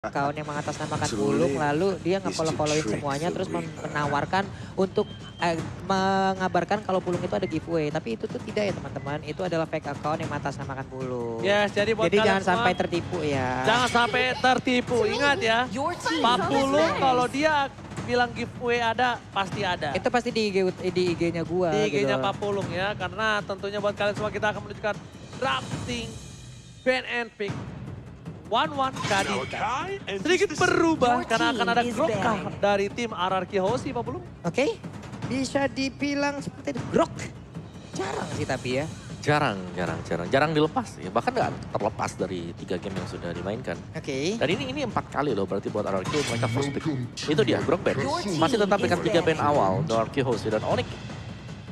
Kawan yang mengatasnamakan Bulung, lalu dia nge-follow-followin semuanya, terus menawarkan untuk mengabarkan kalau Bulung itu ada giveaway. Tapi itu tuh tidak ya teman-teman, itu adalah fake account yang mengatasnamakan Bulung. Yes, jadi buat Jadi jangan semua, sampai tertipu ya. Jangan sampai tertipu, ingat ya. Pak Bulung kalau dia bilang giveaway ada, pasti ada. Itu pasti di IG-nya gua. Di IG-nya gitu. Pak Bulung ya, karena tentunya buat kalian semua kita akan menunjukkan drafting ban and pick 1-1 Kadita. Sedikit berubah karena akan ada grok dari tim RRQ Hoshi Pak Bulung. Oke, bisa dibilang seperti itu. Grok. Jarang sih tapi ya. Jarang dilepas ya. Bahkan nggak terlepas dari 3 game yang sudah dimainkan. Oke. Dan ini 4 kali loh berarti buat RRQ mereka first pick. Itu dia, Grok ban. Masih tetap dengan 3 ban awal, RRQ Hoshi dan Onyx.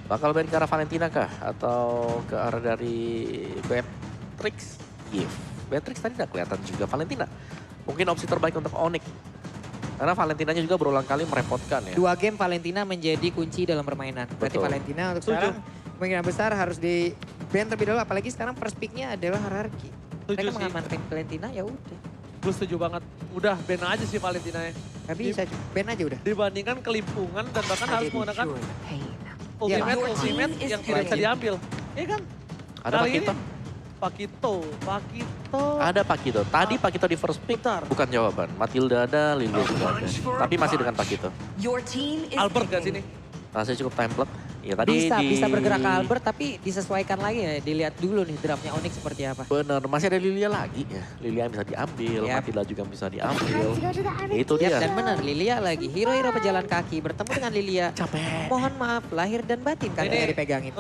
Bakal ban ke arah Valentina kah? Atau ke arah dari Beatrix? Beatrix tadi udah kelihatan juga, Valentina. Mungkin opsi terbaik untuk Onyx. Karena Valentinanya juga berulang kali merepotkan ya. 2 game Valentina menjadi kunci dalam permainan. Berarti Betul. Valentina untuk sekarang kemungkinan besar harus di ban terlebih dahulu. Apalagi sekarang first pick-nya adalah hierarchy. Mereka mengamankan Valentina ya udah. Gue setuju banget. Udah ban aja sih Valentina ya. Gak bisa, ban aja udah. Dibandingkan kelimpungan dan bahkan harus menggunakan Ya, ultimate yang tidak bisa diambil. Iya kan? Ada Kali Pakito? ini Pakito. Ada Pakito. Tadi Pakito di first pick bukan jawaban. Matilda ada, Lilia juga ada. Tapi masih dengan Pakito. Albert gak sini? Rasanya cukup template. Ya tadi Bisa bergerak ke Albert tapi disesuaikan lagi ya. Dilihat dulu nih draftnya Onyx seperti apa. Bener, masih ada Lilia lagi ya. Lilia yang bisa diambil, Yap. Matilda juga bisa diambil. Itu Ya, dia. dan benar Lilia lagi. Hero-hero pejalan kaki bertemu dengan Lilia. Capek. Mohon maaf lahir dan batin katanya dipegangin.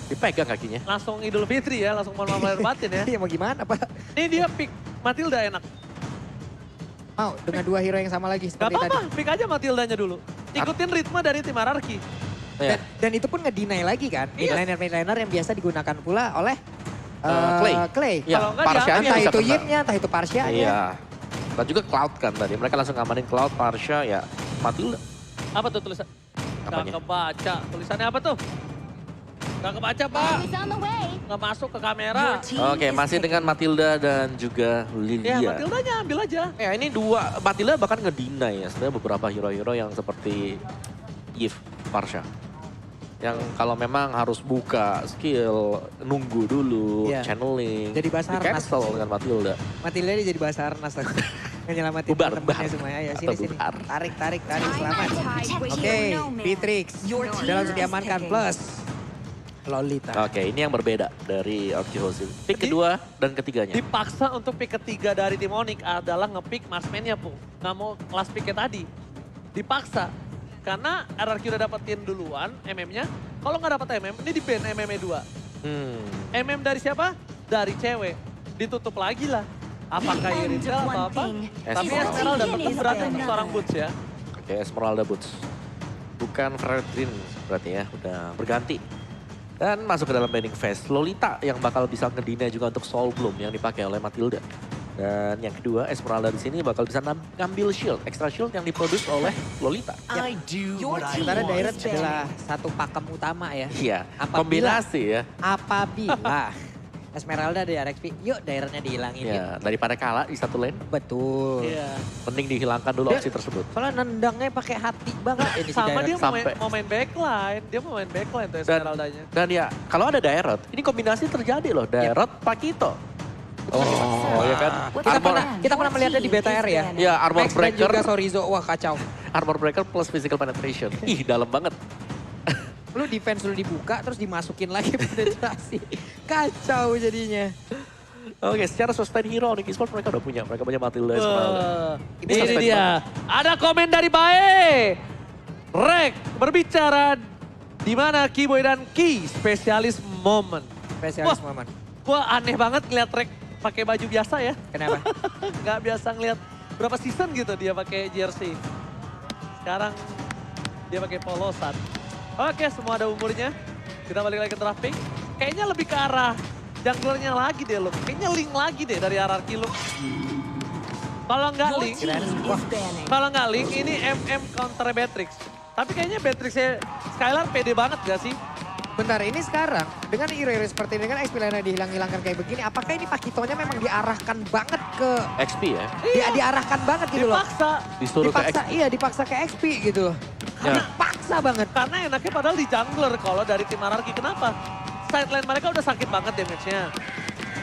Dipegang kakinya. Langsung Idul Fitri ya, langsung mohon maaf lahir batin ya. Iya mau gimana Pak? Ini dia pick Matilda enak. Mau dengan 2 hero yang sama lagi Gak seperti tadi. apa-apa, pick aja Matildanya dulu. Ikutin ritme dari tim RRQ. Ya. Dan itu pun nge-deny lagi kan. Iya. Midliner yang biasa digunakan pula oleh Clay. Clay. Ya, Kalau nggak Parsianya Entah bisa itu kena. Yipnya, entah itu Parsianya. Iya. Dan juga Cloud kan tadi. Mereka langsung ngamanin Cloud, Parsha, ya Matilda. Apa tuh tulisan? Gak Apanya? kebaca. Tulisannya apa tuh? Gak kebaca Pak. Gak masuk ke kamera. Oke, masih dengan Matilda dan juga Ya Lilia. Matildanya ambil aja. Ya ini Matilda bahkan ngedinai ya. Sebenarnya beberapa hero-hero yang seperti Yves, Parsha. Yang kalau memang harus buka skill, nunggu dulu, Iya. channeling. Jadi Basarnas. Di-cancel dengan Matilda. Matilda dia jadi Basarnas. Ngenyelamatin Bubar. teman-temannya semua. Ayo Atau sini. bubar. Tarik, selamat. Oke, Beatrix. Udah langsung diamankan plus Lolita. Oke, ini yang berbeda dari RRQ Hoshi. Pick kedua dan ketiganya. Dipaksa untuk pick ketiga dari tim Onyx adalah nge-pick marksman-nya Bu. Gak mau kelas picknya tadi. Dipaksa. Karena RRQ udah dapetin duluan MM-nya. Kalau nggak dapet MM, ini di-ban MM-nya 2. MM dari siapa? Dari cewek. Ditutup lagi lah. Apakah Irisel atau apa? Tapi Esmeralda tetap berarti untuk seorang Boots ya. Oke, Esmeralda Boots. Bukan Fredrin berarti ya, udah berganti. Dan masuk ke dalam banning phase. Lolita yang bakal bisa ngedina juga untuk Soul Bloom yang dipakai oleh Matilda. Dan yang kedua, Esmeralda di sini bakal bisa ngambil shield, extra shield yang diproduksi oleh Lolita. Sementara Direct adalah satu pakem utama ya. Iya, Apabila- kombinasi ya. Apabila Esmeralda dari RXP, yuk daerahnya dihilangin. yuk. Ya, daripada kalah di satu lane, Betul. Iya. mending dihilangkan dulu opsi tersebut. Soalnya nendangnya pakai hati banget ini si Sama Direct. dia Sampai. mau main backline. Dia mau main backline tuh Esmeraldanya. Dan ya, kalau ada Daerot, ini kombinasi terjadi loh. Daerot, Pakito. Oh, ya kan. Kita pernah melihatnya di BTR ya. Ya, Armor Max dan Breaker. juga Sorizo, wah kacau. Armor Breaker plus Physical Penetration. Ih, dalam banget. Lu defense lu dibuka terus dimasukin lagi penetrasi. Kacau jadinya. Oke, secara sustain hero Onyx Esports mereka udah punya. Mereka punya Matilda, Esmeralda. Ini dia. Ada komen dari Bae. Rek berbicara di mana Keyboy dan Ki spesialis momen. Spesialis Wah. momen. Gua aneh banget ngeliat Rek pakai baju biasa ya. Kenapa? Nggak biasa ngeliat berapa season gitu dia pakai jersey. Sekarang dia pakai polosan. Oke, semua ada umurnya. Kita balik lagi ke drafting. Kayaknya lebih ke arah junglernya lagi deh lo. Kayaknya link lagi deh dari RRQ lo. Kalau nggak link, kalau nggak link ini MM counter Beatrix. Tapi kayaknya Beatrixnya Skylar pede banget gak sih? Bentar, ini sekarang dengan hero-hero seperti ini, dengan XP Liner dihilang-hilangkan kayak begini, apakah ini Pakitonya memang diarahkan banget ke XP ya. diarahkan banget gitu loh. Dipaksa. Disuruh ke Dipaksa, XP. iya dipaksa ke XP gitu. Ya. Paksa banget. Karena enaknya padahal di jungler kalau dari tim Ararki. Kenapa? Sideline mereka udah sakit banget damage-nya.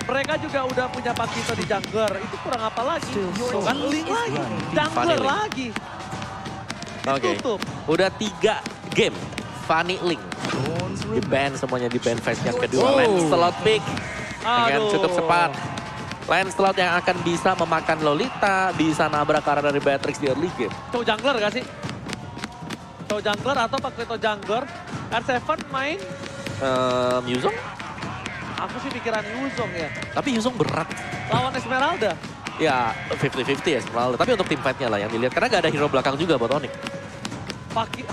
Mereka juga udah punya Pakito di jungler. Itu kurang apa lagi? Tuh kan Link lagi. Jungler Link. lagi. Oke. Ditutup. Udah 3 game. Fanny Link. Di ban semuanya, di ban phase yang kedua. Wow. Lancelot pick. Dengan Aduh. cukup cepat. Lancelot yang akan bisa memakan Lolita. Bisa nabrak arah dari Beatrix di early game. Cow jungler gak sih? Cow jungler atau Pakito jungler. R7 main, Yuzong? aku sih pikiran Yuzong ya. Tapi Yuzong berat. Lawan Esmeralda. Ya 50-50 ya selalu. Tapi untuk tim fight-nya lah yang dilihat. Karena gak ada hero belakang juga buat Onyx.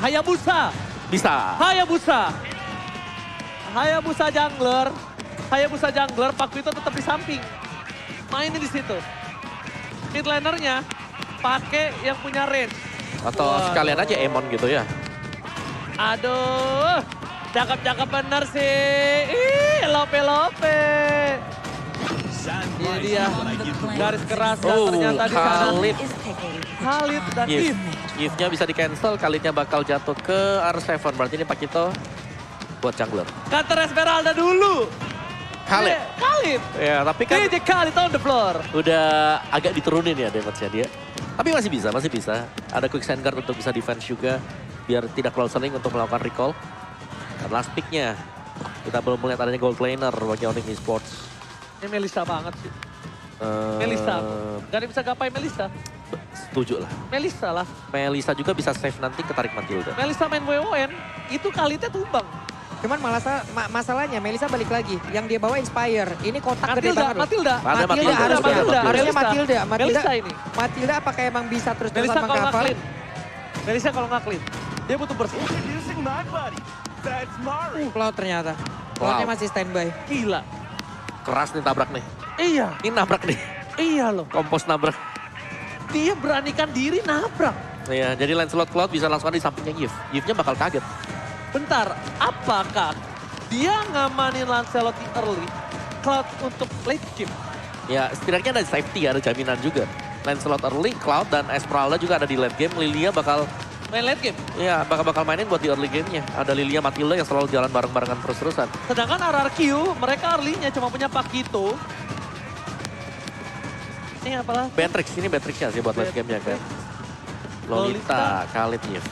Hayabusa. Bisa. Hayabusa. Hayabusa jungler. Hayabusa jungler, Pakito tetap di samping. Mainin di situ. Mid lanernya pakai yang punya range. Atau Wah. sekalian aja Emon gitu ya. Aduh, cakep-cakep bener sih. Ih, lope-lope. Ini dia, garis keras dan Oh, ternyata di sana. Khalid. Khalid dan If. If. If-nya bisa di cancel, Khalidnya bakal jatuh ke R7. Berarti ini Pakito buat jungler. Counter Esmeralda dulu. Khalid. Khalid. Ya, tapi kan DJ Khalid on the floor. udah agak diturunin ya damage-nya dia. Tapi masih bisa, masih bisa. Ada quick sand guard untuk bisa defense juga. Biar tidak terlalu sering untuk melakukan recall. Dan last pick-nya. Kita belum melihat adanya gold laner bagi Onyx Esports. Ini Melissa banget sih. Melissa. Gak ada yang bisa gapai Melissa. Setuju lah. Melissa lah. Melissa juga bisa save nanti ketarik Matilda. Melissa main WON, itu Khalidnya tumbang. Cuman masalahnya Melissa balik lagi. Yang dia bawa Inspire. Ini kotak gede Matilda, banget loh. Matilda. Ada Matilda, harus Matilda. Matilda. Harusnya Melissa. Matilda. Melissa ini. Matilda apakah emang bisa terus-terusan Melissa kalau nggak meng-cover? clean. Melissa kalau nggak clean. Dia butuh bersih. Cloud ternyata. Cloudnya masih standby. Gila. Keras nih tabrak nih. Iya. Ini nabrak nih. Iya loh. Kompos nabrak. Dia beranikan diri nabrak. Iya, jadi Lancelot Cloud bisa langsung di sampingnya Yves. Yves-nya bakal kaget. Bentar, apakah dia ngamanin Lancelot di early, Cloud untuk late game? Ya, setidaknya ada safety, ada jaminan juga. Lancelot early, Cloud dan Esmeralda juga ada di late game. Lilia bakal, Main late game. ya bakal mainin buat di early game-nya. Ada Lilia, Matilda yang selalu jalan bareng-barengan terus-terusan. Sedangkan RRQ, mereka early-nya cuma punya Pakito. Ini apalah? Beatrix, ini Beatrix-nya sih buat late game-nya kan. Lolita, Khalid, Yves.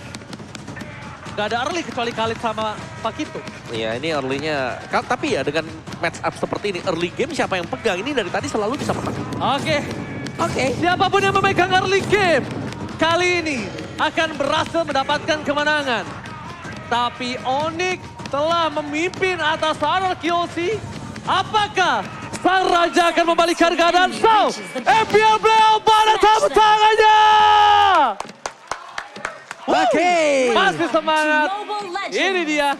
Gak ada early kecuali Khalid sama Pakito. Iya, ini early-nya. Tapi ya dengan match up seperti ini, early game siapa yang pegang? Ini dari tadi selalu bisa menang. Oke, siapapun yang memegang early game kali ini akan berhasil mendapatkan kemenangan. Tapi Onyx telah memimpin atas RRQ. Apakah sang raja akan membalikan keadaan? So, FPL Playoff pada tepuk tangannya! Oke. Masih semangat. Ini dia,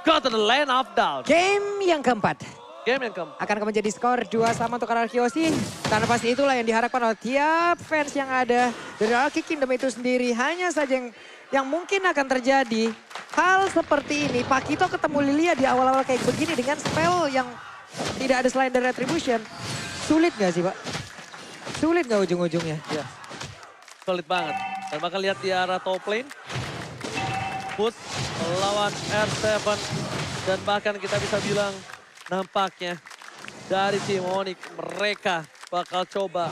go to the land of doubt. Game yang keempat. Game yang keempat. Akan menjadi skor 2-1 untuk RRQ. Karena pasti itulah yang diharapkan oleh tiap fans yang ada dari RRQ Kingdom itu sendiri. Hanya saja yang mungkin akan terjadi hal seperti ini. Pakito ketemu Lilia di awal-awal kayak begini dengan spell yang tidak ada selain dari Retribution. Sulit gak sih Pak? Sulit gak ujung-ujungnya? Ya, solid banget. Dan bakal lihat di arah top lane. Boots melawan R7. Dan bahkan kita bisa bilang nampaknya dari tim Onyx mereka bakal coba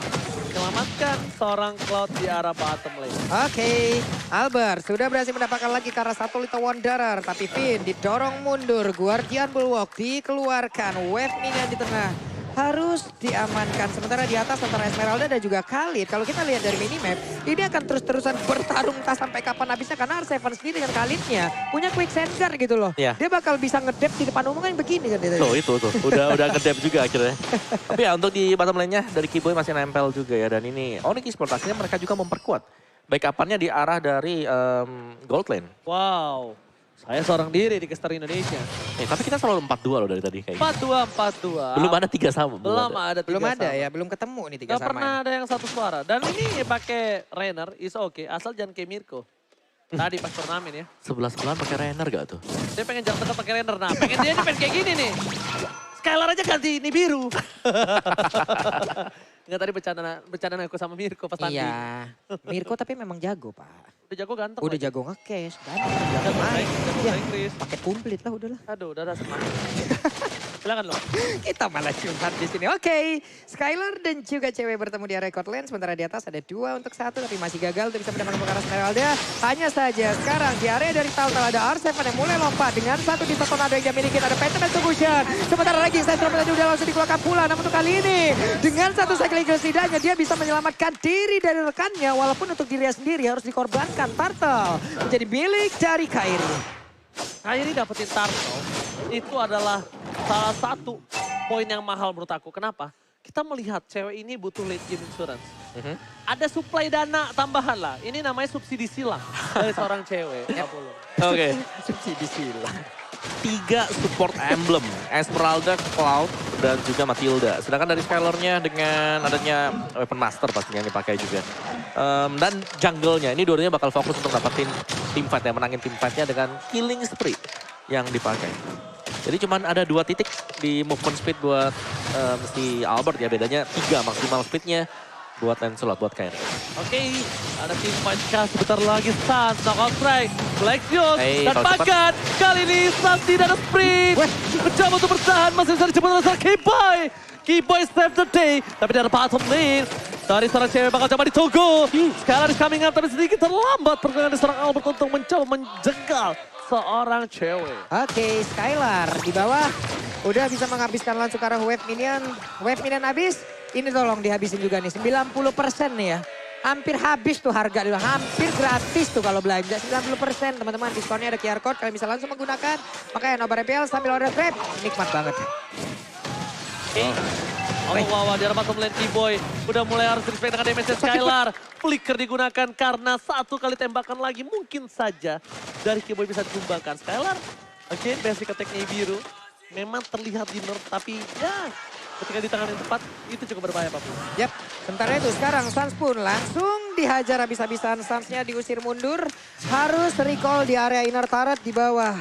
menyelamatkan seorang Cloud di arah bottom lane. Oke, Albert sudah berhasil mendapatkan lagi ke arah satu Little Wanderer. Tapi Finn didorong mundur, Guardian Bulwark dikeluarkan, Wave Minion di tengah harus diamankan. Sementara di atas antara Esmeralda dan juga Khalid. Kalau kita lihat dari minimap, ini akan terus-terusan bertarung entah sampai kapan habisnya. Karena R7 sendiri dengan Khalidnya punya quick sensor gitu loh. Iya. Dia bakal bisa ngedep di depan umum kan begini kan. Dia. Tuh itu tuh, udah ngedep juga akhirnya. Tapi ya untuk di bottom lane-nya dari Kiboy masih nempel juga ya. Dan ini Onyx Esports akhirnya mereka juga memperkuat backup-nya di arah dari gold lane. Wow, saya seorang diri di Caster Indonesia. Tapi kita selalu 4-2 loh dari tadi kayaknya. 4-2. Belum ada 3 sama. Belum ada tiga Belum ada sama. ya, belum ketemu nih tiga Gak sama. pernah ada yang satu suara. Dan ini pakai Rainer, is okay. Asal jangan kayak Mirko. Tadi pas turnamen ya. 11 bulan pakai Rainer gak tuh? Dia pengen jangan dekat pakai Rainer. Nah pengen dia ini pengen kayak gini nih. Skylar aja ganti ini biru. Enggak tadi bercanda aku sama Mirko pas tanding. Iya. Mirko tapi memang jago, Pak. Udah jago ganteng. Udah lagi. jago nge-cash, ganteng, Jago jago main. baik, jago Iya, baik, Chris. paket komplit lah udahlah. Aduh, udah semangat. Silakan loh. Kita malah curhat di sini. Oke, Skylar dan juga cewek bertemu di area court lane. Sementara di atas ada 2 untuk 1 tapi masih gagal untuk bisa mendapatkan ke arah Esmeralda. Hanya saja sekarang di area dari Taltal ada R7 yang mulai lompat dengan 1 di tornado yang dia miliki. Ada Phantom Execution. Sementara lagi saya tadi udah langsung dikeluarkan pula. Namun untuk kali ini dengan 1 cycle eagle setidaknya dia bisa menyelamatkan diri dari rekannya. Walaupun untuk dirinya sendiri harus dikorbankan. Turtle menjadi milik dari Kairi. Kairi dapetin Turtle itu adalah salah satu poin yang mahal menurut aku. Kenapa? Kita melihat cewek ini butuh late game insurance. Ada suplai dana tambahan lah. Ini namanya subsidi silang dari seorang cewek. Oke. Subsidi silang. 3 support emblem, Esmeralda, Cloud, dan juga Matilda. Sedangkan dari Skylarnya dengan adanya Weapon Master pastinya yang dipakai juga. Dan jungle-nya, ini dua-duanya bakal fokus untuk dapetin teamfight ya, menangin teamfight-nya dengan killing spree yang dipakai. Jadi cuman ada 2 titik di movement speed buat si Albert ya, bedanya 3 maksimal speednya buat Lancelot, buat Kairi. Oke, ada tim fight kah sebentar lagi. Sans, knockout strike, Lexios, dan kalau Pagan. Kali ini Sans tidak ada sprint. Mencoba untuk bertahan, masih bisa dijemput oleh Keyboy. Keyboy save the day, tapi dari bottom lane. Dari seorang cewek bakal coba ditunggu. Skylar is coming up, tapi sedikit terlambat pergerakan dari seorang Albert untuk mencoba menjegal seorang cewek. Oke, Skylar di bawah. Udah bisa menghabiskan langsung ke arah wave minion. Wave minion habis. Ini tolong dihabisin juga nih, 90% nih ya. Hampir habis tuh harga, hampir gratis tuh kalau belanja. 90% teman-teman, diskonnya ada QR code. Kalian bisa langsung menggunakan. Makanya Nobar MPL sambil order Grab, nikmat banget. Wow, di arah bottom lane Keyboy udah mulai harus respect dengan damage Skylar. Flicker digunakan karena 1 kali tembakan lagi mungkin saja dari Keyboy bisa dikembangkan. Skylar, again basic attack-nya biru. Memang terlihat di nerf tapi ya ketika di tangan yang tepat itu cukup berbahaya Pak. Yap, sementara itu sekarang Sans pun langsung dihajar habis-habisan. Sansnya diusir mundur, harus recall di area inner turret di bawah.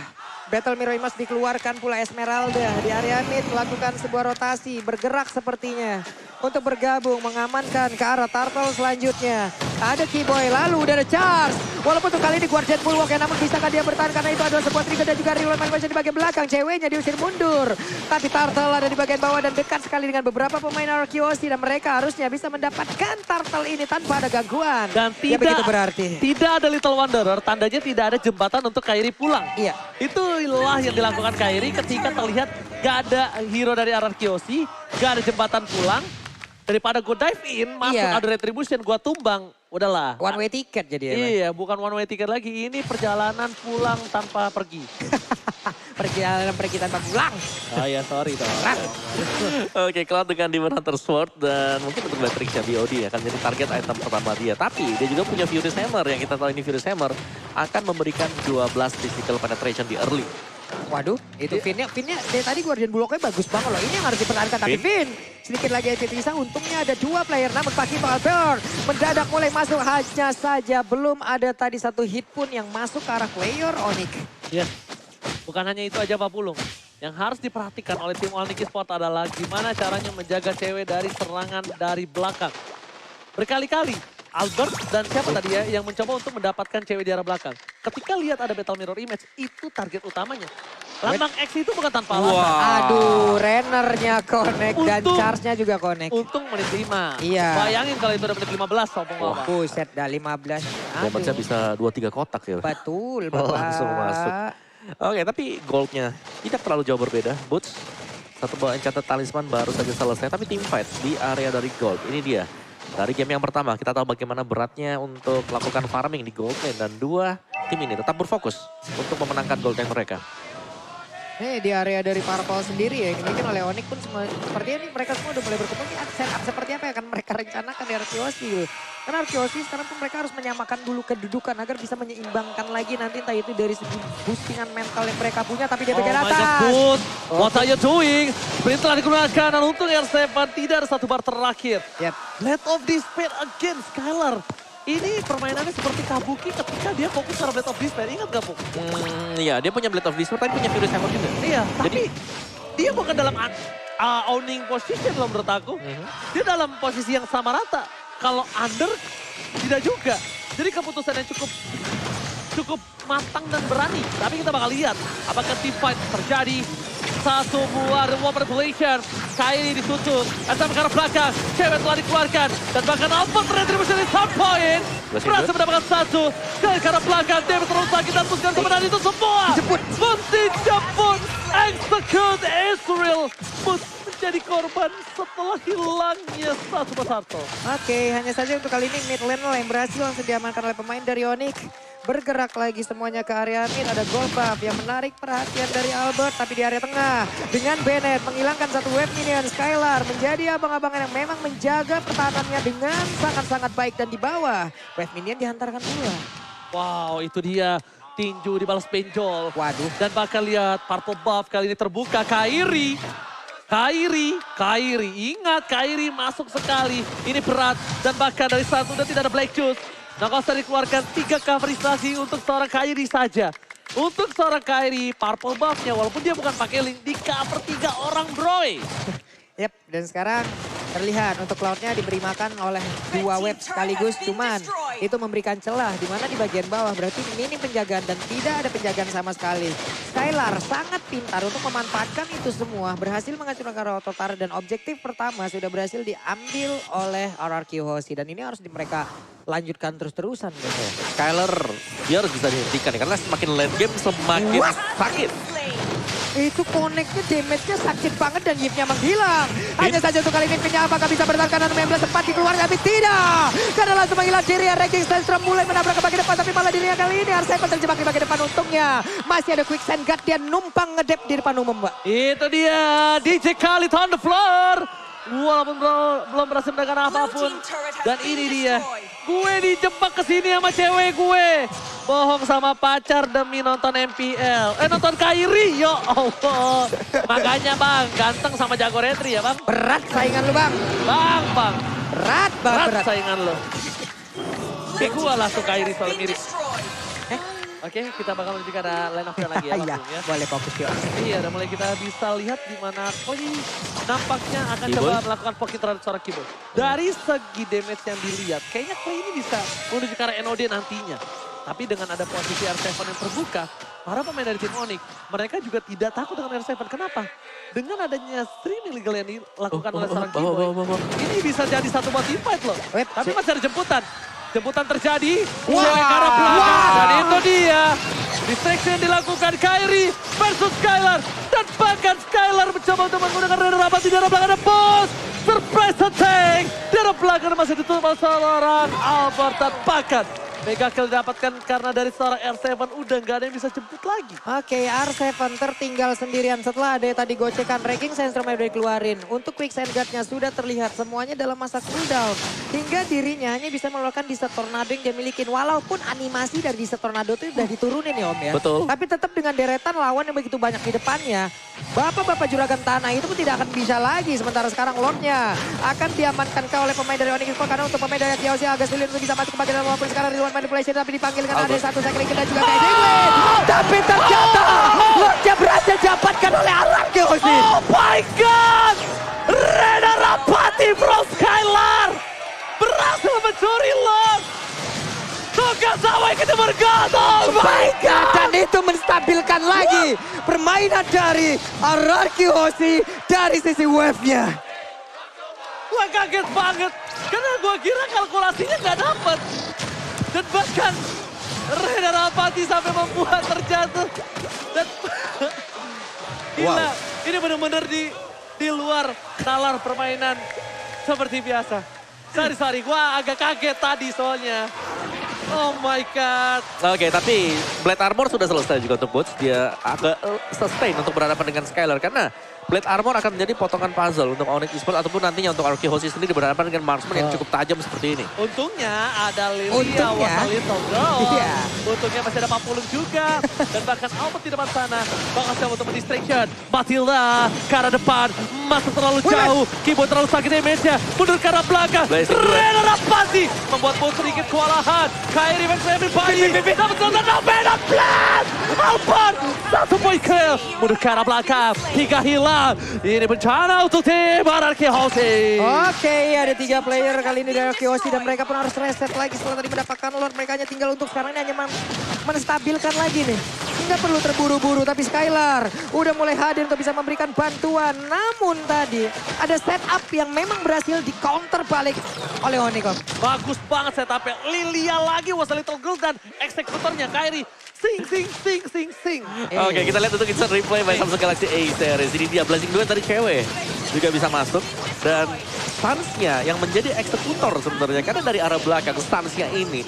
Battle Mirror Image dikeluarkan pula Esmeralda di area mid melakukan sebuah rotasi, bergerak sepertinya untuk bergabung mengamankan ke arah Turtle selanjutnya. Ada Keyboy, lalu udah ada charge. Walaupun untuk kali ini Guardian Bulwark ya, namun bisakah dia bertahan karena itu adalah sebuah trigger dan juga reload animation di bagian belakang. Ceweknya diusir mundur. Tapi Turtle ada di bagian bawah dan dekat sekali dengan beberapa pemain Arkeosi dan mereka harusnya bisa mendapatkan Turtle ini tanpa ada gangguan. Dan ya begitu berarti. Tidak ada Little Wanderer, tandanya tidak ada jembatan untuk Kairi pulang. Iya. Itulah yang dilakukan Kairi ketika terlihat gak ada hero dari Arkeosi, gak ada jembatan pulang. Daripada gue dive in, masuk ada retribution, gue tumbang. Udahlah. One way ticket jadi ya. Iya, bukan one way ticket lagi. Ini perjalanan pulang tanpa pergi. Perjalanan pergi tanpa pulang. Oh ya, sorry dong. Oke, Cloud dengan Demon Hunter Sword dan mungkin untuk Matrixnya BOD akan jadi target item pertama dia. Tapi dia juga punya Furious Hammer yang kita tahu ini Furious Hammer akan memberikan 12 physical penetration di early. Waduh, itu Finnya dari tadi Guardian Bulwarknya bagus banget loh. Ini yang harus dipertahankan. Tapi Fin, sedikit lagi HP bisa. Untungnya ada 2 player. Namun Paki Burn mendadak mulai masuk. Hanya saja belum ada tadi 1 hit pun yang masuk ke arah player Onyx. Yes. Bukan hanya itu aja Pak Pulung. Yang harus diperhatikan oleh tim Onyx Sport adalah gimana caranya menjaga cewek dari serangan dari belakang. Berkali-kali Albert dan siapa tadi ya yang mencoba untuk mendapatkan cewek di arah belakang. Ketika lihat ada Battle Mirror Image, itu target utamanya. Lambang X itu bukan tanpa alasan. Aduh, Rennernya connect dan charge-nya juga connect. Untung menit 5. Iya. Bayangin kalau itu udah menit 15, sombong apa. Buset, dah 15. Damage-nya bisa 2-3 kotak ya. Betul, Bapak. Langsung masuk. Oke, tapi goldnya tidak terlalu jauh berbeda. Boots, satu buah enchanted talisman baru saja selesai. Tapi team fight di area dari gold. Ini dia. Dari game yang pertama, kita tahu bagaimana beratnya untuk melakukan farming di gold lane. Dan 2 tim ini tetap berfokus untuk memenangkan gold lane mereka. Nih di area dari Purple sendiri ya, dimiliki oleh Onyx pun sepertinya nih mereka semua udah mulai berkembang. Ini setup seperti apa yang akan mereka rencanakan di Arkeosi gitu. Karena Arkeosi sekarang pun mereka harus menyamakan dulu kedudukan agar bisa menyeimbangkan lagi nanti entah itu dari segi boostingan mental yang mereka punya. Tapi dia bagian atas. What are you doing? Sprint telah digunakan dan untung R7 tidak ada 1 bar terakhir. Yep. Let of Despair again, Skylar. Ini permainannya seperti Kabuki ketika dia fokus ke Blade of Despair. Ingat gak, Bung? Iya, dia punya Blade of Despair tapi punya Furious Hammer juga. Iya, tapi dia bukan dalam owning position loh menurut aku. Dia dalam posisi yang sama rata. Kalau under, tidak juga. Jadi keputusan yang cukup matang dan berani. Tapi kita bakal lihat apakah team fight terjadi. Satu buah The War Manipulation. Kairi ditutup. SM ke arah belakang. Cewek telah dikeluarkan. Dan bahkan Albert Retribution di sound point. Berhasil mendapatkan satu. Dari ke arah belakang. David terus lagi dan teruskan kemenangan itu semua. Mesti jemput. Execute Israel. Menjadi korban setelah hilangnya satu. Oke, hanya saja untuk kali ini mid lane yang berhasil langsung diamankan oleh pemain dari Onyx. Bergerak lagi semuanya ke area mid, ada gold buff yang menarik perhatian dari Albert. Tapi di area tengah dengan Bennett menghilangkan satu wave minion. Skylar menjadi abang-abangan yang memang menjaga pertahanannya dengan sangat-sangat baik. Dan di bawah wave minion dihantarkan pula. Wow, itu dia. Tinju dibalas benjol. Waduh. Dan bakal lihat purple buff kali ini terbuka. Kairi. Ingat Kairi masuk sekali. Ini berat dan bahkan dari satu dan tidak ada Black Juice. Nakosa dikeluarkan 3 coverisasi untuk seorang Kairi saja. Untuk seorang Kairi, purple buffnya walaupun dia bukan pakai link, di cover 3 orang bro. Yep, dan sekarang terlihat untuk Cloud-nya diberi makan oleh 2 wave sekaligus. Cuman itu memberikan celah di mana di bagian bawah berarti minim penjagaan dan tidak ada penjagaan sama sekali. Skylar sangat pintar untuk memanfaatkan itu semua. Berhasil menghancurkan Rototara dan objektif pertama sudah berhasil diambil oleh RRQ Hoshi. Dan ini harus mereka lanjutkan terus-terusan gitu. Skylar, dia harus bisa dihentikan ya, karena semakin late game semakin sakit. Itu connect-nya, damage-nya sakit banget dan Yip-nya menghilang. Hanya saja untuk kali ini Pinya apakah bisa bertahan karena 19 sempat dikeluarkan tapi tidak. Karena langsung menghilang diri Ranking Stelstra mulai menabrak ke bagian depan tapi malah dirinya kali ini Arseven terjebak di bagian depan untungnya. Masih ada quicksand guard, dia numpang ngedep di depan umum Mbak. Itu dia DJ Khalid on the floor. Walaupun belum berhasil mendapatkan apapun. Dan ini dia. Gue dijebak kesini sama cewek gue. Bohong sama pacar demi nonton MPL. Nonton Kairi, ya Allah. Makanya bang, ganteng sama jago retri ya bang. Berat saingan lu Bang. Bang. Berat. Saingan lo. Kayak gue lah tuh Kairi soal mirip. Oke, kita bakal menuju ke arah line up lagi ya Iya, langsung ya. boleh fokus yuk. Iya, dan mulai kita bisa lihat di mana Koji nampaknya akan coba melakukan pocket terhadap seorang Kibo. Dari segi damage yang dilihat, kayaknya Clay ini bisa menuju ke arah NOD nantinya. Tapi dengan ada posisi R7 yang terbuka, para pemain dari tim Onyx, mereka juga tidak takut dengan R7. Kenapa? Dengan adanya stream illegal yang dilakukan oleh seorang Kibo, ini bisa jadi satu buat team fight loh. Tapi masih ada jemputan. Jemputan terjadi, cewek ke arah belakang, dan itu dia. Distraction yang dilakukan Kairi versus Skylar. Dan bahkan Skylar mencoba untuk menggunakan radar rapat di daerah belakang ada bos. Surprise attack. Di daerah belakang masih ditutup oleh seorang Albert dan bahkan mega kill didapatkan karena dari seorang R7 udah gak ada yang bisa jemput lagi. Oke, R7 tertinggal sendirian setelah ada tadi gocekan ranking Sandstorm yang dikeluarin. Untuk quicksand guard-nya sudah terlihat semuanya dalam masa cooldown. Hingga dirinya hanya bisa mengeluarkan Desert Tornado yang dia milikin. Walaupun animasi dari Desert Tornado itu udah diturunin ya Om ya. Betul. Tapi tetap dengan deretan lawan yang begitu banyak di depannya. Bapak-bapak juragan tanah itu pun tidak akan bisa lagi. Sementara sekarang Lordnya akan diamankan oleh pemain dari Onyx Esports. Karena untuk pemain dari Tiaosi agak sulit untuk bisa masuk ke bagian dalam walaupun sekarang di luar manipulation tapi dipanggil karena ada satu second kita juga kayak Dingwin. Tapi ternyata Lordnya berhasil didapatkan oleh RRQ Hoshi. Oh my god! Rena Rapati bro Skylar berhasil mencuri Lord. Tugas sama kita bergotong. Oh my god! Dan itu menstabilkan lagi permainan dari RRQ Hoshi dari sisi wave-nya. Gue kaget banget karena gue kira kalkulasinya gak dapet. Dan bahkan Rena Rapati sampai membuat terjatuh. Dan gila, ini benar-benar di luar nalar permainan seperti biasa. Sorry, gue agak kaget tadi soalnya. Oh my god. Oke, tapi Blade Armor sudah selesai juga untuk Boots. Dia agak sustain untuk berhadapan dengan Skylar karena Blade Armor akan menjadi potongan puzzle untuk Onyx Esports ataupun nantinya untuk RRQ Hoshi sendiri berhadapan dengan marksman yang cukup tajam seperti ini. Untungnya ada Lilia was a little girl. Iya. Untungnya masih ada Papulung juga. Dan bahkan Albert di depan sana. Bakal coba untuk mendistraction. Matilda ke arah depan. Masuk terlalu jauh. Kibo terlalu sakit damage-nya. Mundur ke arah belakang. Rena Rapati membuat Boots sedikit kewalahan. Kairi back to everybody. Dapat tonton Novena Blast. Albert. Satu point kill. Mundur ke arah belakang. Hingga hilang. Ini bencana untuk tim RRQ Housing. Oke, ada 3 player kali ini dari Kyoshi dan mereka pun harus reset lagi setelah tadi mendapatkan Lord. Mereka hanya tinggal untuk sekarang ini hanya menstabilkan lagi nih. Nggak perlu terburu-buru, tapi Skylar udah mulai hadir untuk bisa memberikan bantuan. Namun tadi ada setup yang memang berhasil di counter balik oleh Onyx. Bagus banget setupnya. Lilia lagi was a little girl dan eksekutornya Kairi. Sing. Oke, kita lihat untuk instant replay by Samsung Galaxy A series. Ini dia Blazing Duet tadi cewek juga bisa masuk. Dan stansnya yang menjadi eksekutor sebenarnya. Karena dari arah belakang stansnya ini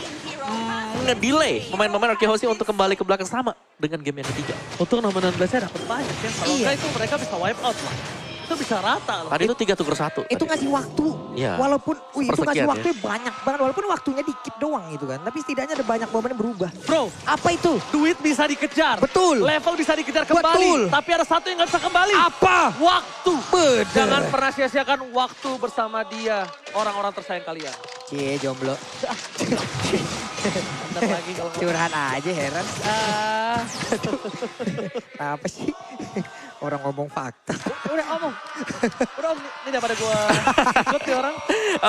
nge-delay pemain-pemain RRQ Housing untuk kembali ke belakang sama dengan game yang ketiga. Untuk nominal Blaze dapat banyak ya. Kalau enggak itu mereka bisa wipe out lah. Itu bisa rata loh. Tadi itu 3-1. Itu ngasih waktu. Iya. Walaupun itu ngasih Sepersekian, waktu banyak banget. Walaupun waktunya dikit doang gitu kan. Tapi setidaknya ada banyak momen yang berubah. Bro, Apa itu? duit bisa dikejar. Betul. Level bisa dikejar kembali. Betul. Tapi ada satu yang nggak bisa kembali. Apa? Waktu. Bener. Jangan pernah sia-siakan waktu bersama dia. Orang-orang tersayang kalian. Cie, jomblo. Bentar lagi kalau Curhat aja, heran. Ah, Apa sih? Orang ngomong fakta. udah omong. Ini daripada gua ikut nih orang.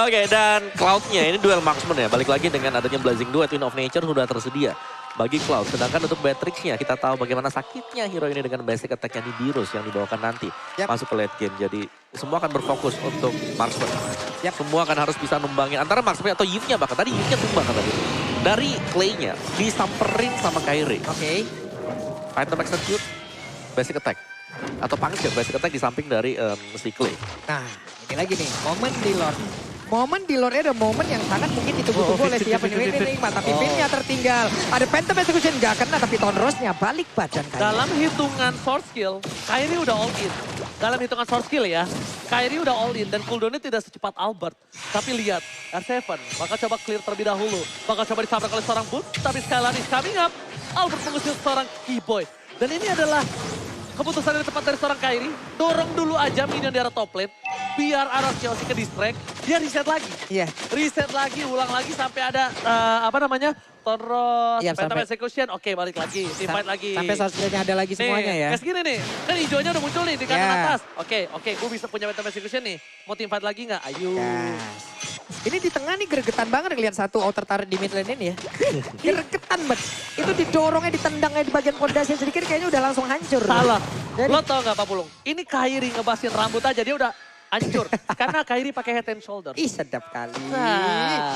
Oke, dan Cloud-nya ini duel marksman ya. Balik lagi dengan adanya Blazing Duet, Twin of Nature sudah tersedia bagi Cloud. Sedangkan untuk Beatrix-nya kita tahu bagaimana sakitnya hero ini dengan basic attack-nya di Virus yang dibawakan nanti masuk ke late game. Jadi semua akan berfokus untuk marksman. Semua akan harus bisa numbangin antara marksman atau Yves-nya bahkan. Tadi Yves-nya tumbang kan tadi. Dari Clay-nya disamperin sama Kairi. Oke. Phantom Execute, basic attack. Atau Puncture, basic attack di samping dari si Clay. Nah, ini lagi nih, momen di Lord. Momen di Lord ada momen yang sangat mungkin ditunggu-tunggu oleh siapa nih. Tapi pinnya tertinggal. Ada Phantom Execution nggak kena, tapi Tonrosnya balik badan Kairi. Dalam hitungan sword skill, Kairi udah all in. Dalam hitungan sword skill ya, Kairi udah all in dan cooldownnya tidak secepat Albert. Tapi lihat, R7 bakal coba clear terlebih dahulu. Bakal coba disabrak oleh seorang Boot, tapi Skylar is coming up. Albert mengusir seorang Keyboy. Dan ini adalah keputusan yang tepat dari seorang Kairi. Dorong dulu aja minion di arah top lane. Biar RRQ Housing ke distract, dia reset lagi. Iya. Reset lagi, ulang lagi sampai ada Tonros, Iya, Phantom sampai- Execution. Oke, balik lagi, team fight lagi. Sampai sosmednya ada lagi semuanya ya. Kayak segini nih, kan hijaunya udah muncul nih di kanan Ya. atas. Oke, gue bisa punya Phantom Execution nih. Mau team fight lagi nggak? Ayo. Gas. Ini di tengah nih gregetan banget ngeliat satu outer turret di mid lane ini ya. Gregetan banget. Itu didorongnya, ditendangnya di bagian pondasinya sedikit kayaknya udah langsung hancur. Salah. Jadi- Lo tau nggak Pak Pulung? Ini Kairi ngebasin rambut aja dia udah hancur. Karena Kairi pakai head and shoulder. Ih sedap kali. Nah.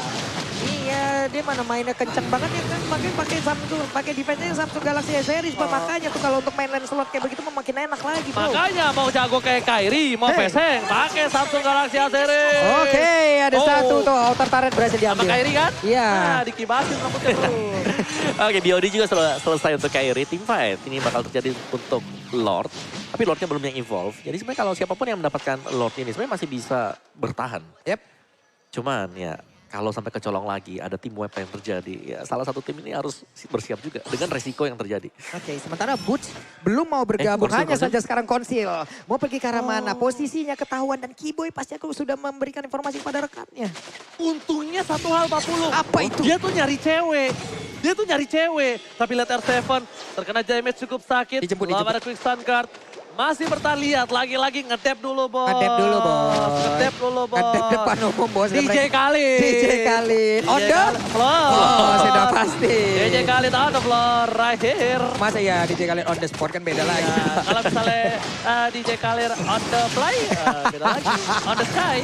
Iya, dia mana mainnya kenceng banget ya kan. Makanya pakai Samsung, pakai defense-nya Samsung Galaxy S series. Makanya tuh kalau untuk main lane slot kayak begitu makin enak lagi bro. Makanya mau jago kayak Kairi, mau peseng, pakai Samsung Galaxy A series. Oke, ada satu tuh outer turret berhasil Sama diambil. Kairi kan? Iya. Nah, dikibasin rambutnya bro. Oke, BOD juga selesai untuk Kairi. Team fight ini bakal terjadi untuk Lord. Tapi Lordnya belum yang evolve. Jadi sebenarnya kalau siapapun yang mendapatkan Lord ini sebenarnya masih bisa bertahan. Yep. Cuman ya kalau sampai kecolong lagi ada tim wipe yang terjadi. Ya salah satu tim ini harus bersiap juga dengan resiko yang terjadi. Oke, sementara Butch belum mau bergabung. Konsil, Hanya Konsil. saja sekarang Konsil. Mau pergi ke arah mana, posisinya ketahuan. Dan Keyboy pasti aku sudah memberikan informasi kepada rekannya. Untungnya satu hal Pak Pulung. Apa itu? Dia tuh nyari cewek. Tapi lihat R7 terkena damage cukup sakit. Dijemput. Lawan ada quick stun guard. Masih bertahan, lihat lagi-lagi ngedep dulu bos. Ngedep dulu, Bos. Ngedep dulu bos. Ngedep depan umum, Bos. DJ Khalid. DJ Khalid. On the floor. Oh, sudah pasti. DJ Khalid on the floor right here. Masa ya DJ Khalid on the spot kan beda lagi. Ya, kalau misalnya DJ Khalid on the fly, beda lagi. On the sky.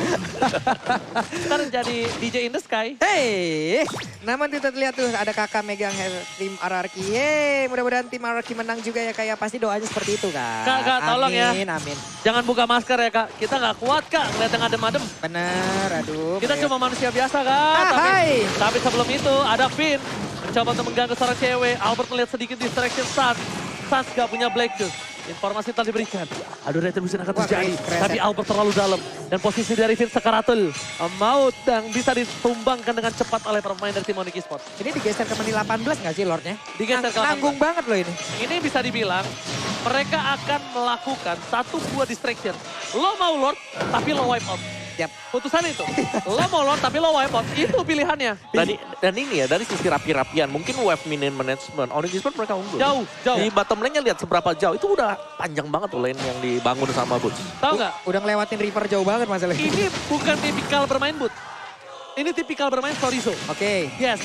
Ntar jadi DJ in the sky. Hey, namun kita lihat tuh ada kakak megang tim RRQ. Yeay, mudah-mudahan tim RRQ menang juga ya kayak pasti doanya seperti itu kan. Kak, tolong ya. Amin. Jangan buka masker ya kak. Kita nggak kuat kak ngeliat yang adem-adem. Bener, aduh. Kita kayak- cuma manusia biasa kak. hai. Tapi sebelum itu ada Finn. Mencoba untuk mengganggu seorang cewek. Albert melihat sedikit distraction Sans. Sans gak punya Black Juice. Informasi telah diberikan. Aduh, retribution akan Wah, terjadi. keren. Tapi Albert terlalu dalam. Dan posisi dari Finn sekaratul. Maut yang bisa ditumbangkan dengan cepat oleh pemain dari tim Onyx Esports. Ini digeser ke menit 18 nggak sih Lordnya? Digeser ke 18. Nanggung banget loh ini. Ini bisa dibilang mereka akan melakukan satu buah distraction. Lo mau Lord, tapi lo wipe out. Yap. Putusan itu. Lo mau Lord tapi lo wipe out. Itu pilihannya. Dan ini ya dari sisi rapi-rapian, mungkin wave minion management, Onyx Esports mereka unggul. Jauh. Di bottom lane-nya lihat seberapa jauh, itu udah panjang banget tuh lane yang dibangun sama Boots. Tahu nggak? Udah ngelewatin river jauh banget masalahnya. Ini bukan tipikal bermain boot. Ini tipikal bermain Chorizo. Oke. Yes.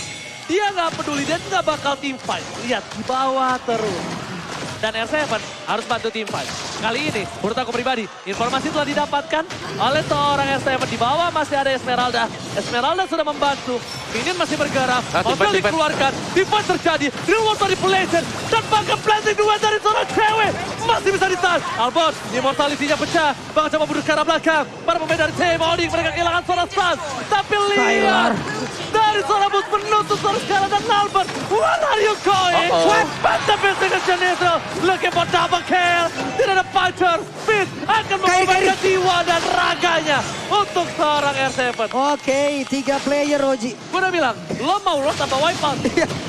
Dia nggak peduli, dia nggak bakal team fight. Lihat, di bawah terus. Dan R7 harus bantu team fight. Kali ini, menurut aku pribadi, informasi telah didapatkan oleh seorang R7. Di bawah masih ada Esmeralda. Esmeralda sudah membantu. Minion masih bergerak. Mobil dikeluarkan. Team fight terjadi. Real world manipulation. Dan bahkan planting dua dari seorang cewek. Masih bisa ditahan. Albert, immortality-nya pecah. Bakal coba mundur ke arah belakang. Para pemain dari tim Onyx mereka kehilangan seorang stun. Tapi lihat. Dari seorang boots menutup seorang skala dan Albert. Where are you going? Weapon the best against Janitro. Looking for double kill. Tidak ada puncher. Fizz akan mengorbankan jiwa dan raganya untuk seorang R7. Oke, 3 player Roji. Gue udah bilang, lo mau loss apa wipe out?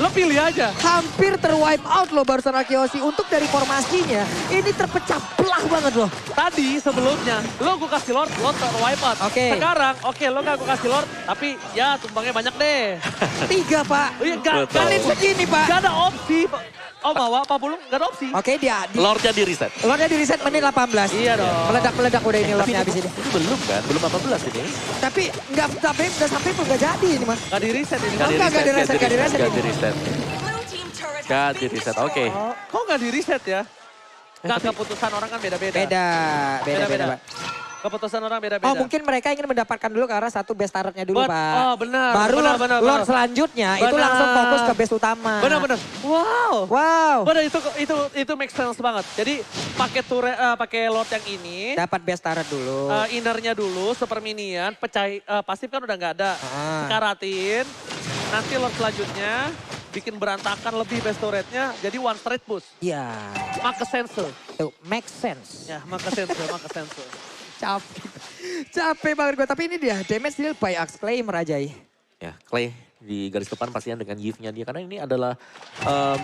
Lo pilih aja. Hampir terwipe out loh barusan Akiosi. Untuk dari formasinya, ini terpecah belah banget loh. Tadi sebelumnya, lo gue kasih Lord, lo wipe out. Oke. Sekarang, oke lo gak gue kasih Lord, tapi ya tumbangnya banyak deh. 3 Pak. Iya, gak Kalian segini Pak. ada opsi. Oh bawa, Pak Bulung gak ada opsi. Oke, dia Lordnya di reset. Lordnya di reset menit 18. Iya dong. Meledak-meledak udah ini Lordnya habis ini. Ini belum kan? Belum 18 ini. Tapi nggak sampai pun nggak jadi ini mah. Gak di reset ini. Nggak di reset. Gak di reset, oke. Oh, kok gak di reset ya? Gak, keputusan orang kan beda-beda. Beda, Pak. Keputusan orang beda-beda. Oh mungkin mereka ingin mendapatkan dulu ke arah satu base turretnya dulu Pak. Oh benar. Baru benar, Lord selanjutnya itu langsung fokus ke base utama. Benar. Wow. Benar itu make sense banget. Jadi pakai pakai Lord yang ini. Dapat base turret dulu. Innernya dulu, super minion, pasif kan udah nggak ada. Sekaratin. Nanti Lord selanjutnya bikin berantakan lebih base turretnya. Jadi one straight push. Iya. Make sense. Tuh, make sense. Ya, make sense. Capek banget gue, tapi ini dia damage deal by Axe Clay merajai. Ya, Clay di garis depan pastinya dengan gift-nya dia. Karena ini adalah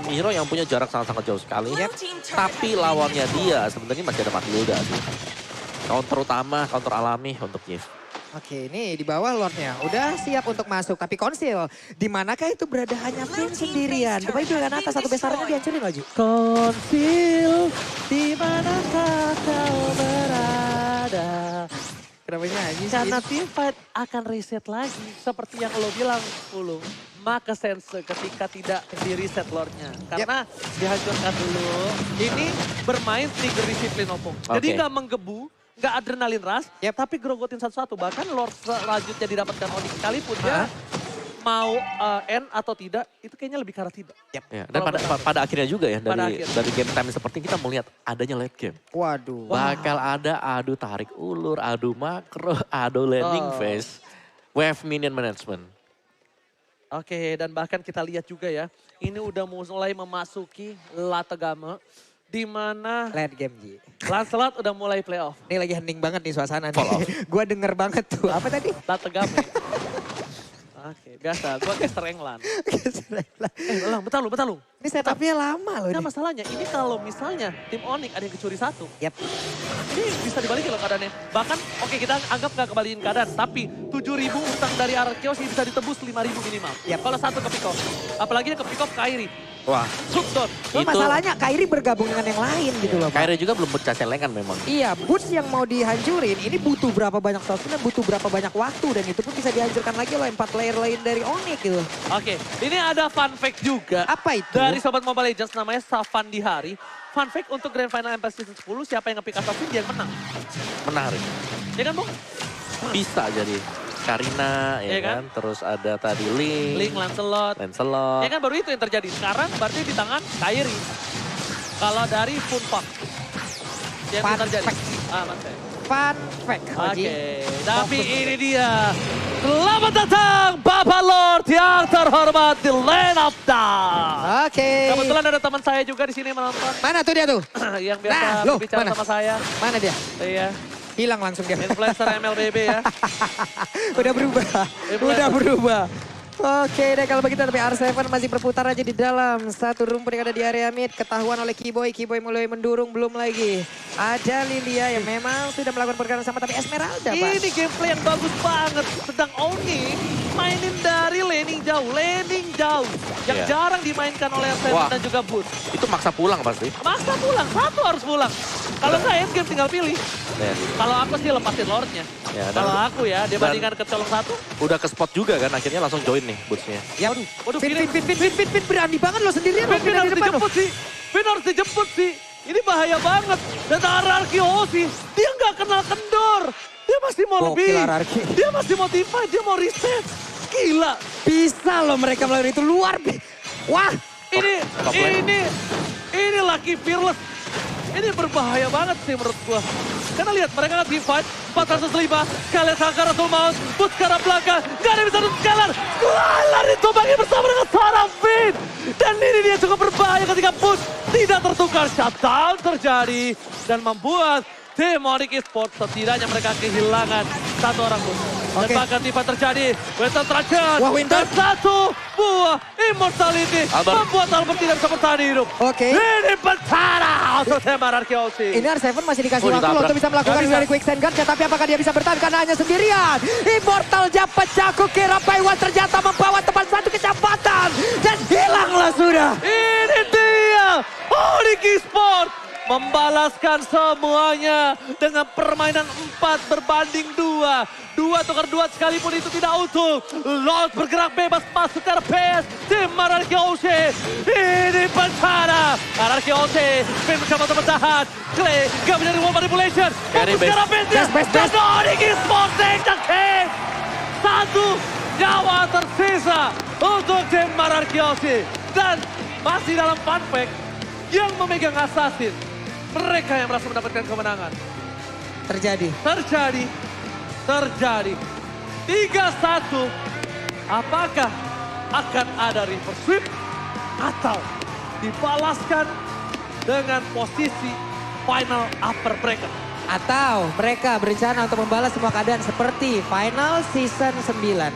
hero yang punya jarak sangat-sangat jauh sekali. Tapi lawannya dia sebenarnya masih ada Matilda sih. Counter utama, counter alami untuk gift. Oke, ini di bawah Lordnya udah siap untuk masuk. Tapi Konsil, di manakah itu berada hanya Finn sendirian? Coba itu kan atas satu besarnya dihancurin lagi. Konsil, di manakah kau berada? Kenapa nyanyi sih? Karena team fight akan reset lagi. Seperti yang lo bilang, Pulung. Maka sense ketika tidak di reset Lordnya. Karena dihancurkan dulu. Ini bermain trigger disiplin opung. Jadi nggak menggebu. Nggak adrenalin rush, tapi grogotin satu-satu. Bahkan Lord selanjutnya didapatkan Onyx sekalipun ya mau end atau tidak, itu kayaknya lebih ke arah tidak. Ya, dan pada akhirnya juga ya, dari game time seperti kita melihat adanya late game. Waduh. Bakal ada adu tarik ulur, adu makro, adu landing phase, wave minion management. Oke, dan bahkan kita lihat juga ya, ini udah mulai memasuki Lategame. Di mana late game Ji. Lancelot udah mulai playoff. Ini lagi hening banget nih suasana nih. Gua denger banget tuh. Apa tadi? Lategame. Oke, biasa. Gua caster England. Betul lu. Ini setupnya lama loh. Nah masalahnya ini kalau misalnya tim Onyx ada yang kecuri satu. Ini bisa dibalikin loh keadaannya. Bahkan oke, kita anggap nggak kembaliin keadaan. Tapi 7.000 utang dari Arkeos bisa ditebus 5.000 minimal. Kalau satu ke pick off. Apalagi ke pick off Kairi. Wah. Shootdown. Masalahnya Kairi bergabung dengan yang lain gitu loh. Kairi juga belum pecah celengan memang. Iya, boots yang mau dihancurin ini butuh berapa banyak source dan butuh berapa banyak waktu. Dan itu pun bisa dihancurkan lagi oleh 4 player lain dari Onyx gitu. Oke, ini ada fun fact juga. Apa itu? Dari Sobat Mobile Legends namanya Safan Dihari. Fun fact untuk Grand Final MPL Season 10, siapa yang nge-pick Assassin dia yang menang. Menarik. Ya kan Bung? Bisa jadi. Karina, ya kan? Terus ada tadi Link, Lancelot. Lancelot. Ya kan baru itu yang terjadi. Sekarang berarti di tangan Kairi. Kalau dari Funpak. Yang terjadi. Fun fact. Oke, tapi ini dia. Selamat datang Bapak Lord yang terhormat di Land of Dawn. Oke. Kebetulan ada teman saya juga di sini menonton. Mana tuh dia tuh? Yang biasa bicara sama saya. Mana dia? Iya. Hilang langsung dia. Influencer MLBB ya. Udah berubah. Oke deh kalau begitu, tapi R7 masih berputar aja di dalam satu rumput yang ada di area mid. Ketahuan oleh Kiboy, Kiboy mulai mendurung, belum lagi. Ada Lilia yang memang sudah melakukan pergerakan sama, tapi Esmeralda Pak. Ini gameplay yang bagus banget. Sedang Oni mainin dari laning jauh. Yang Iya. jarang dimainkan oleh R7 Wah. dan juga Boots. Itu maksa pulang pasti. Maksa pulang, satu harus pulang. Kalau nggak endgame tinggal pilih. Ya, Kalau aku sih lepasin Lordnya. Ya, dan- Kalau aku ya, dibandingkan ke colong satu. udah ke spot juga kan, akhirnya langsung join nih Boots-nya. Ya, Waduh, Fit, ini- Fit, berani banget loh sendirian. loh, Vin Fit harus di depan loh. dijemput sih. Vin harus dijemput sih. Ini bahaya banget. Dan RRQ sih, dia nggak kenal kendor. Dia masih mau Gokil lebih. RRQ. Dia masih mau divide, dia mau reset. Gila. Bisa loh mereka melakukan itu, Wah, top lane. Ini Lucky Fearless. Ini berbahaya banget sih menurut gua. Karena lihat mereka nggak divide, 405, kalian sangka Rasul Maus, Boots ke arah belakang, nggak ada yang bisa jalan. Squaler ditumpangi bersama dengan seorang Vin. Dan ini dia cukup berbahaya ketika Boots tidak tertukar. Shutdown terjadi dan membuat tim Onyx Esports setidaknya mereka kehilangan satu orang Boots. Dan Oke. bahkan tiba terjadi, Winter Trajan, Wah, Winter. dan satu buah Immortality Albert. membuat Albert tidak bisa bertahan hidup. Oke. Ini Pentara untuk tim RRQ. Ini R7 masih dikasih Oh, waktu ditabrak. loh untuk bisa melakukan Nggak bisa. dari quick send gun, tapi apakah dia bisa bertahan karena hanya sendirian. Immortal pecah kukira Paiwan ternyata membawa tepat satu kecepatan dan hilanglah sudah. Ini dia Onyx Esports membalaskan semuanya dengan permainan 4 berbanding 2. 2 tukar 2 sekalipun itu tidak utuh. Lord bergerak bebas masuk ke arah PS. Tim RRQ. Ini Pentara. RRQ. Vin mencoba untuk bertahan. Clay gak bisa di-wall manipulation. Very Fokus ke arah PS-nya. Best. Dan Onyx Esports take the king. Satu nyawa tersisa untuk tim RRQ. Dan masih dalam fun fact yang memegang assassin. Mereka yang merasa mendapatkan kemenangan. Terjadi. Terjadi. 3-1. Apakah akan ada reverse sweep atau dibalaskan dengan posisi final upper bracket? Atau mereka berencana untuk membalas semua keadaan seperti final season 9.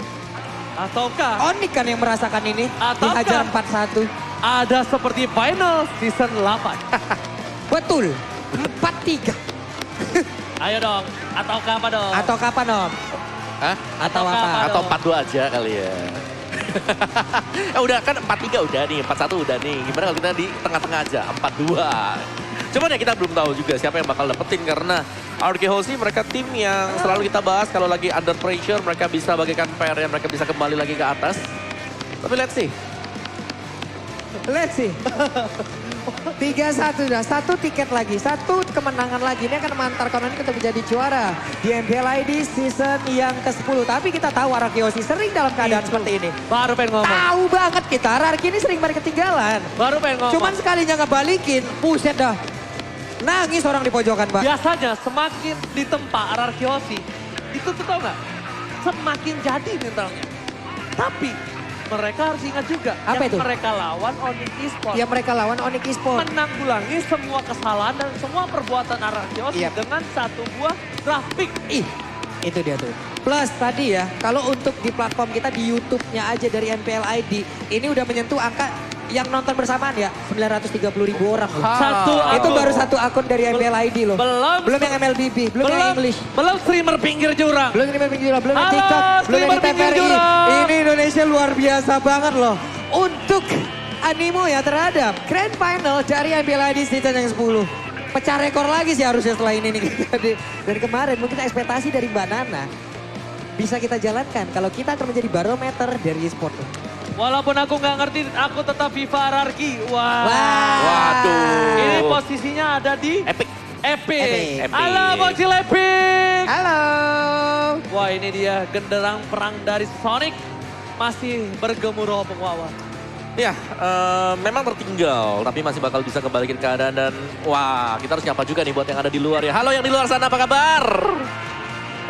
Ataukah Onyx kan yang merasakan ini. Ataukah- Dihajar 4-1. ada seperti final season 8? Betul. 4-3. Ayo dong. Ataukah apa dong? Atau kapan Om? Hah? Atau Ataukah apa? apa? Atau 4-2 aja kali ya. Udah kan 4-3 udah nih, 4-1 udah nih. Gimana kalau kita di tengah-tengah aja, 4-2. Cuman ya kita belum tahu juga siapa yang bakal dapetin karena RRQ Hoshi mereka tim yang selalu kita bahas kalau lagi under pressure mereka bisa bagikan PR yang mereka bisa kembali lagi ke atas. Tapi let's see. Let's see. 3-1 dah, satu tiket lagi, satu kemenangan lagi. Ini akan mengantarkan Onyx untuk menjadi juara di MPL ID season yang ke-10. Tapi kita tahu RRQ Hoshi sering dalam keadaan seperti ini. Baru pengen ngomong. Tahu banget kita, RRQ ini sering banget ketinggalan. Baru pengen ngomong. Cuman sekalinya ngebalikin, buset dah. Nangis orang di pojokan, Pak. Biasanya semakin ditempa RRQ Hoshi, itu tuh tau gak? Semakin jadi mentalnya. Tapi mereka harus ingat juga, Apa yang itu? mereka lawan Onyx Esports. Yang mereka lawan Onyx Esports. Menanggulangi semua kesalahan dan semua perbuatan RRQ Hoshi Iya. dengan satu buah grafik. Ih, itu dia tuh. Plus tadi ya, kalau untuk di platform kita di YouTube-nya aja dari MPL ID, ini udah menyentuh angka yang nonton bersamaan ya, 930.000 orang loh. Satu Itu akun. baru satu akun dari MPL ID loh. Belum yang MLBB, belum yang English. belum streamer pinggir jurang. Belum yang pinggir jurang, belum yang Halo, TikTok, belum yang di streamer pinggir TVRI. jurang. Ini Indonesia luar biasa banget loh. Untuk animo ya terhadap Grand Final dari MPL ID season yang 10. Pecah rekor lagi sih harusnya setelah ini nih. Dari kemarin mungkin ekspektasi dari Mbak Nana bisa kita jalankan kalau kita akan menjadi barometer dari e-sport. Walaupun aku nggak ngerti, aku tetap Viva RRQ. Wah. Waduh. Ini posisinya ada di Epic. Epic. Epic. Halo Bocil Epic. Halo. Wah ini dia genderang perang dari Sonic. Masih bergemuruh pengwawa. Ya, memang tertinggal, tapi masih bakal bisa kembaliin keadaan dan wah, kita harus nyapa juga nih buat yang ada di luar ya. Halo yang di luar sana, apa kabar?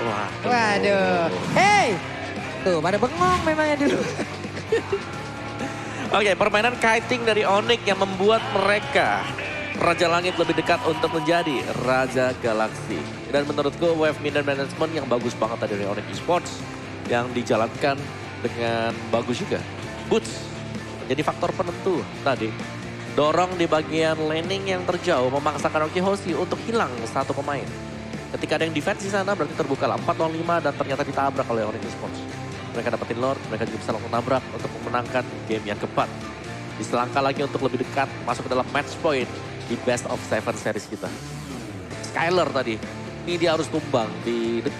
Wah. Waduh. Hey. Tuh pada bengong memangnya dulu. Oke, permainan kiting dari Onyx yang membuat mereka Raja Langit lebih dekat untuk menjadi Raja Galaksi. Dan menurutku wave middle management yang bagus banget tadi dari Onyx Esports yang dijalankan dengan bagus juga. Boots menjadi faktor penentu tadi. Dorong di bagian laning yang terjauh memaksakan Rocky Hoshi untuk hilang satu pemain. Ketika ada yang defense di sana berarti terbuka 4-5 dan ternyata ditabrak oleh Onyx Esports. Mereka dapetin Lord, mereka juga bisa langsung nabrak untuk memenangkan game yang keempat. Diselangkah lagi untuk lebih dekat masuk ke dalam match point di best of 7 series kita. Skyler tadi, ini dia harus tumbang di